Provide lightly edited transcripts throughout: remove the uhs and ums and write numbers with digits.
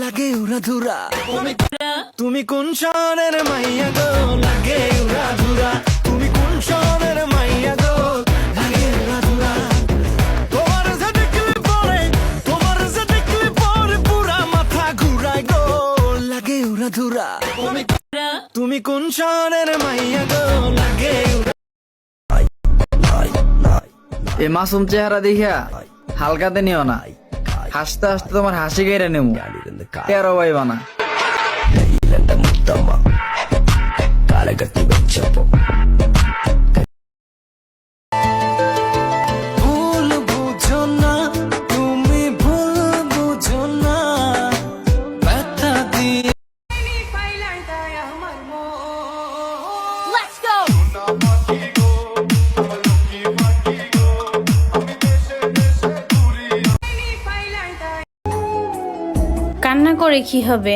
লাগে উড়া ধুরা তুমি কোন শহরের মাইয়া গো লাগে উড়া ধুরা তুমি কোন শহরের মাইয়া গো লাগে উড়া ধুরা তোমার যে দেখলে পরে পুরা মাথা ঘুরায় গো লাগে উড়া ধুরা তুমি কোন শহরের মাইয়া গো লাগে এই মাসুম চেহারা দেখিয়া হালকাতে নিও না, হাসতে হাসতে তোমার হাসি কেড়ে নেব, তেরো পাইবা না। ভুল বুঝো না তুমি, ভুল বুঝো না ব্যথা দিয়ে Let's go! কান্না করে কি হবে?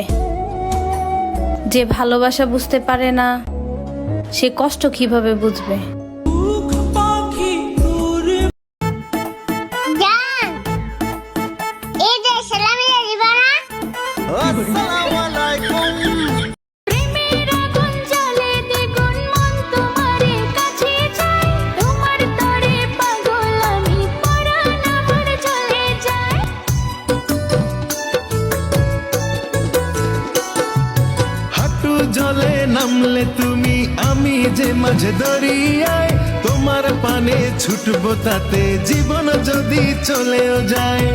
যে ভালোবাসা বুঝতে পারে না সে কষ্ট কিভাবে বুঝবে? জান এই যে সালামি দিবা না আসসালামু আলাইকুম প্রেমের আগুন জ্বলে দ্বিগুণ মন তোমারে কাছে চাই, তোমার তরে পাগল আমি পরাণ আমার চলে যায়। হাঁটু জলে নামলে তুমি, আমি যে মাঝে দরিয়ায় তোমার পানে ছুটবো তাতে জীবন যদি চলেও যায়।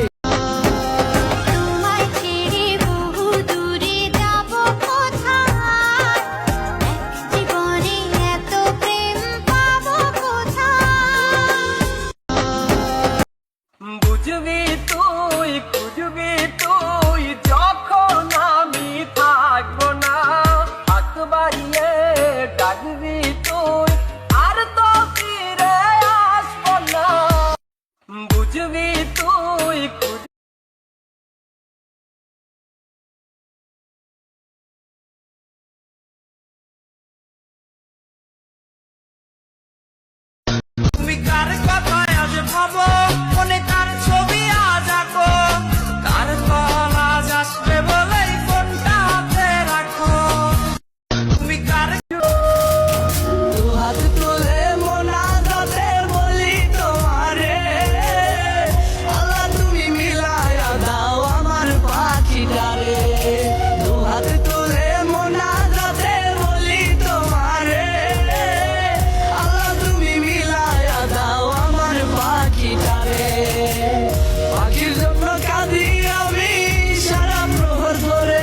তোমায় ছেড়ে বহু দূরে যাব কোথায়, এক জীবনে এত প্রেম পাবো কোথায়। বুঝবি তুই খুঁজবি তুই যখন আমি থাকবো না, হাত বাড়িয়ে ডাকবি তুই আর তো ফিরে আসবো না। বুঝবি তুই তুমি কার কথায় আজ ভাবো, মনে তার ছবি আজ আঁকো, তার ফল আজ আসবে বলেই ফোনটা হাতে রাখো। তুমি কার হাত তুলে মোনাজাতে বলি তোমারে, আল্লাহ তুমি মিলায়া দাও আমার পাখিটারে। দু হাত তুলে মোনাজাতে বলি তোমারে, আল্লাহ তুমি মিলায়া দাও আমার পাখিটারে। পাখির জন্য কাঁদি আমি সারা প্রহর ধরে।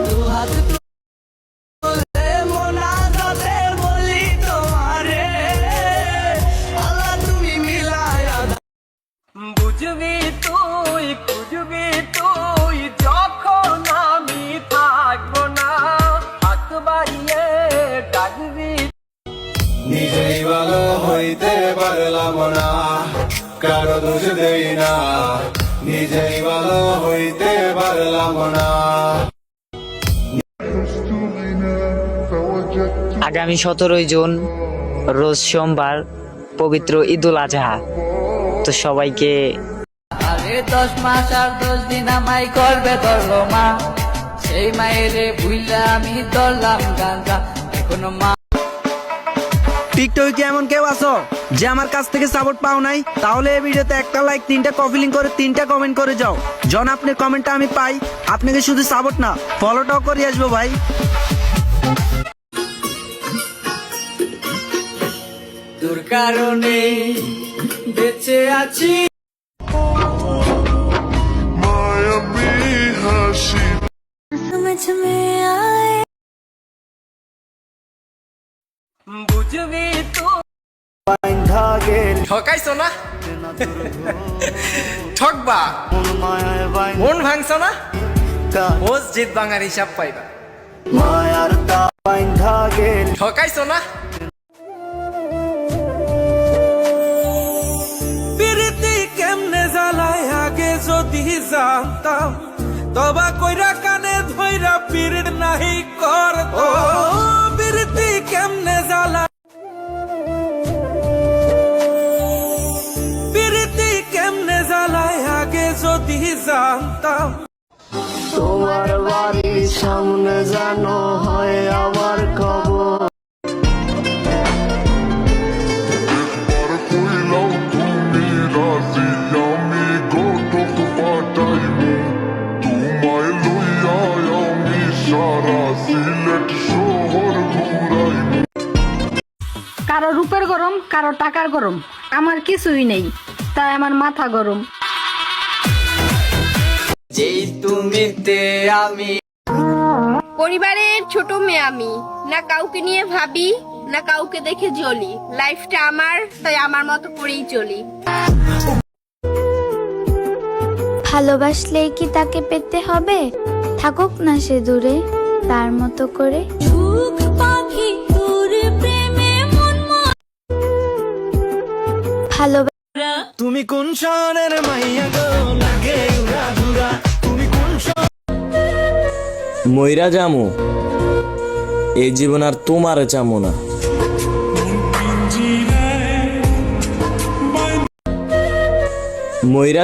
দু হাত তুলে মোনাজাতে বলি তোমারে, আল্লাহ তুমি মিলায়া দাও। বুঝবি তুই খুঁজবি তুই যখন আমি থাকবো না, হাত বাড়িয়ে ডাকবি। নিজেই ভালো হইতে পারলাম না, কারো দোষ দেই না, নিজেই ভালো হইতে পারলাম না। আগামী 17 জুন রোজ সোমবার পবিত্র ঈদুল আজহা। তো সবাইকে আরে 10 মাস আর 10 দিন আমায় করবে ধরলো মা, সেই মায়েরে ভুইলা আমি ধরলাম গাঁজা। এখনো মা টিকটকে কি এমন কেউ আছো যে আমার কাছ থেকে সাপোর্ট পাও নাই? তাহলে এই ভিডিওতে একটা লাইক, 3টা কপি লিংক করে 3টা কমেন্ট করে যাও। জন আপনার কমেন্টটা আমি পাই, আপনাকে শুধু সাপোর্ট না ফলোটাও করে আসবো ভাই। তোর কারণে বেঁচে আছি। समझ में आए বুঝবি তুই ঠকাইছো না, ঠকবা মন ভাঙছো না, মসজিদ ভাঙার হিসাব পাইবা। ঠকাইছো না, প্রীতি কেমনে জ্বালায় আগে যদি জানতাম, তবা কইরা কানে ধইরা পীর নাহি করতো। সামনে জানো হয় আমার খবর। কারো রূপের গরম, কারো টাকার গরম, আমার কিছুই নেই, তাই আমার মাথা গরম। যেই তুমিতে আমি পরিবারের ছোট মেয়ে আমি, না কাউকে নিয়ে ভাবি না কাউকে দেখে জ্বলি। লাইফটা আমার, তাই আমার মতো করেই চলি। ভালোবাসলেই কি তাকে পেতে হবে? থাকুক না সে দূরে তার মতো করে। সুখ পাখি তোর প্রেমে মন ভালো। তুমি কোন শহরের মাইয়া গো লাগে উড়া ধুরা, তুমি কোন মইরা যামু এই জীবন আর তোমার চামু না। মইরা